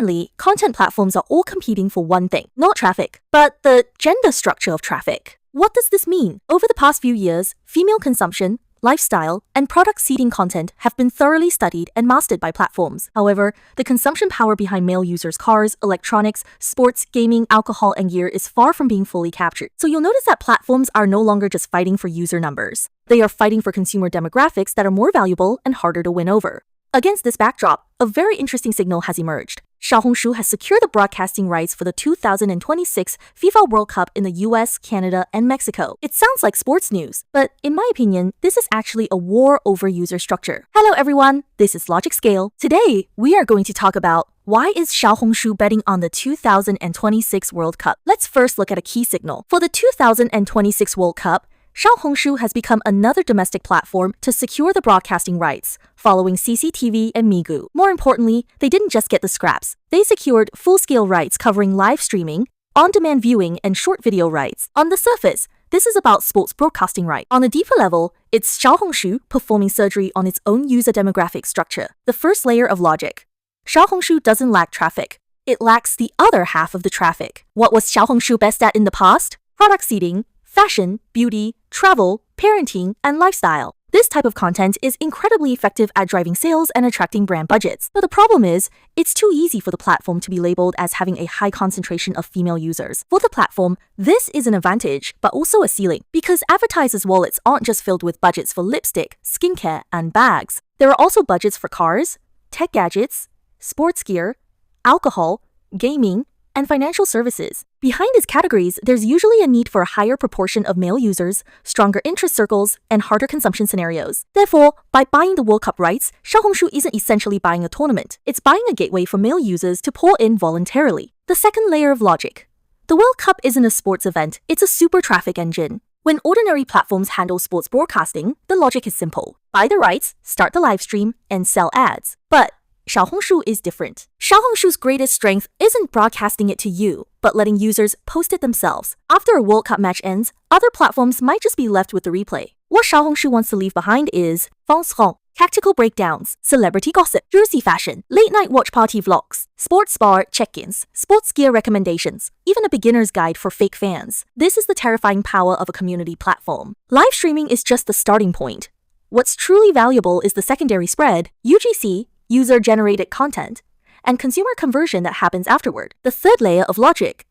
Ultimately, content platforms are all competing for one thing, not traffic, but the gender structure of traffic. What does this mean? Over the past few years, female consumption, lifestyle, and product-seeding content have been thoroughly studied and mastered by platforms. However, the consumption power behind male users' cars, electronics, sports, gaming, alcohol, and gear is far from being fully captured. So you'll notice that platforms are no longer just fighting for user numbers. They are fighting for consumer demographics that are more valuable and harder to win over. Against this backdrop, a very interesting signal has emerged. Xiaohongshu has secured the broadcasting rights for the 2026 FIFA World Cup in the US, Canada, and Mexico. It sounds like sports news, but in my opinion, this is actually a war over user structure. Hello everyone, this is Logic Scale. Today, we are going to talk about why is Xiaohongshu betting on the 2026 World Cup? Let's first look at a key signal. For the 2026 World Cup, Xiaohongshu has become another domestic platform to secure the broadcasting rights, following CCTV and Migu. More importantly, they didn't just get the scraps. They secured full-scale rights covering live streaming, on-demand viewing, and short video rights. On the surface, this is about sports broadcasting right. On a deeper level, it's Xiaohongshu performing surgery on its own user demographic structure. The first layer of logic. Xiaohongshu doesn't lack traffic. It lacks the other half of the traffic. What was Xiaohongshu best at in the past? Product seeding, fashion, beauty, travel, parenting, and lifestyle. This type of content is incredibly effective at driving sales and attracting brand budgets. But the problem is, it's too easy for the platform to be labeled as having a high concentration of female users. For the platform, this is an advantage, but also a ceiling, because advertisers' wallets aren't just filled with budgets for lipstick, skincare, and bags. There are also budgets for cars, tech gadgets, sports gear, alcohol, gaming, and financial services. Behind these categories, there's usually a need for a higher proportion of male users, stronger interest circles, and harder consumption scenarios. Therefore, by buying the World Cup rights, Xiaohongshu isn't essentially buying a tournament. It's buying a gateway for male users to pour in voluntarily. The second layer of logic. The World Cup isn't a sports event, it's a super traffic engine. When ordinary platforms handle sports broadcasting, the logic is simple. Buy the rights, start the live stream, and sell ads. But Xiaohongshu is different. Xiaohongshu's greatest strength isn't broadcasting it to you, but letting users post it themselves. After a World Cup match ends, other platforms might just be left with the replay. What Xiaohongshu wants to leave behind is tactical breakdowns, celebrity gossip, jersey fashion, late-night watch party vlogs, sports bar check-ins, sports gear recommendations, even a beginner's guide for fake fans. This is the terrifying power of a community platform. Live streaming is just the starting point. What's truly valuable is the secondary spread, UGC, user-generated content, and consumer conversion that happens afterward. The third layer of logic.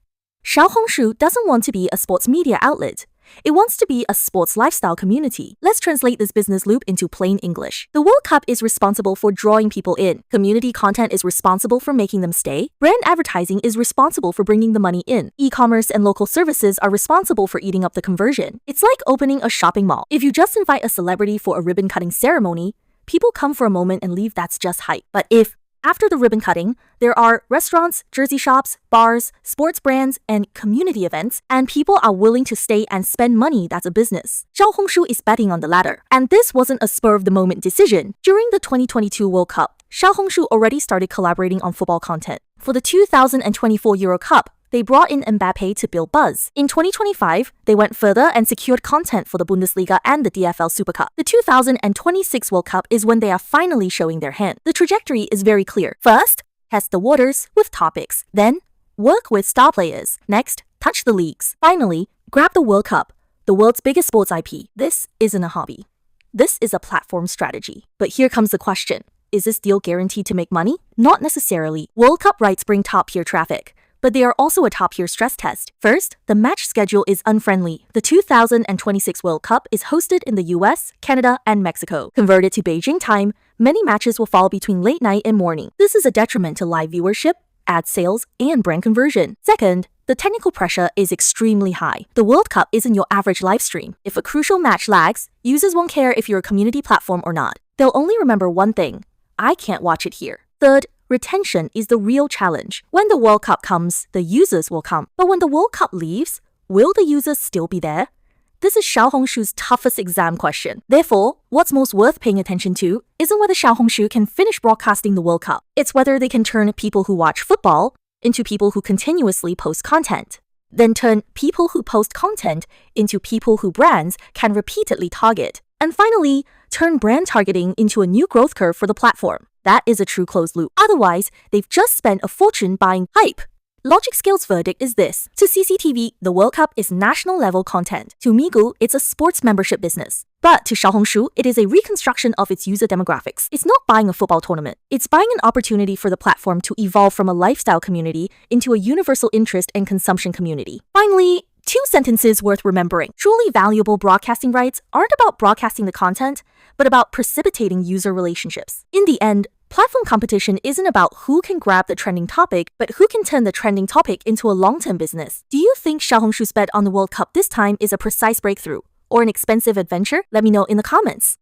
Xiaohongshu doesn't want to be a sports media outlet. It wants to be a sports lifestyle community. Let's translate this business loop into plain English. The World Cup is responsible for drawing people in. Community content is responsible for making them stay. Brand advertising is responsible for bringing the money in. E-commerce and local services are responsible for eating up the conversion. It's like opening a shopping mall. If you just invite a celebrity for a ribbon-cutting ceremony, people come for a moment and leave, that's just hype. But if, after the ribbon cutting, there are restaurants, jersey shops, bars, sports brands, and community events, and people are willing to stay and spend money, that's a business. Xiaohongshu is betting on the latter. And this wasn't a spur-of-the-moment decision. During the 2022 World Cup, Xiaohongshu already started collaborating on football content. For the 2024 Euro Cup, they brought in Mbappe to build buzz. In 2025, they went further and secured content for the Bundesliga and the DFL Super Cup. The 2026 World Cup is when they are finally showing their hand. The trajectory is very clear. First, test the waters with topics. Then, work with star players. Next, touch the leagues. Finally, grab the World Cup, the world's biggest sports IP. This isn't a hobby. This is a platform strategy. But here comes the question. Is this deal guaranteed to make money? Not necessarily. World Cup rights bring top-tier traffic, but they are also a top-tier stress test. First, the match schedule is unfriendly. The 2026 World Cup is hosted in the US, Canada, and Mexico. Converted to Beijing time, many matches will fall between late night and morning. This is a detriment to live viewership, ad sales, and brand conversion. Second, the technical pressure is extremely high. The World Cup isn't your average live stream. If a crucial match lags, users won't care if you're a community platform or not. They'll only remember one thing: I can't watch it here. Third, retention is the real challenge. When the World Cup comes, the users will come. But when the World Cup leaves, will the users still be there? This is Xiaohongshu's toughest exam question. Therefore, what's most worth paying attention to isn't whether Xiaohongshu can finish broadcasting the World Cup. It's whether they can turn people who watch football into people who continuously post content. Then turn people who post content into people who brands can repeatedly target. And finally, turn brand targeting into a new growth curve for the platform. That is a true closed loop. Otherwise, they've just spent a fortune buying hype. Logic Scale's verdict is this. To CCTV, the World Cup is national-level content. To Migu, it's a sports membership business. But to Xiaohongshu, it is a reconstruction of its user demographics. It's not buying a football tournament. It's buying an opportunity for the platform to evolve from a lifestyle community into a universal interest and consumption community. Finally, 2 sentences worth remembering. Truly valuable broadcasting rights aren't about broadcasting the content, but about precipitating user relationships. In the end, platform competition isn't about who can grab the trending topic, but who can turn the trending topic into a long-term business. Do you think Xiaohongshu's bet on the World Cup this time is a precise breakthrough or an expensive adventure? Let me know in the comments.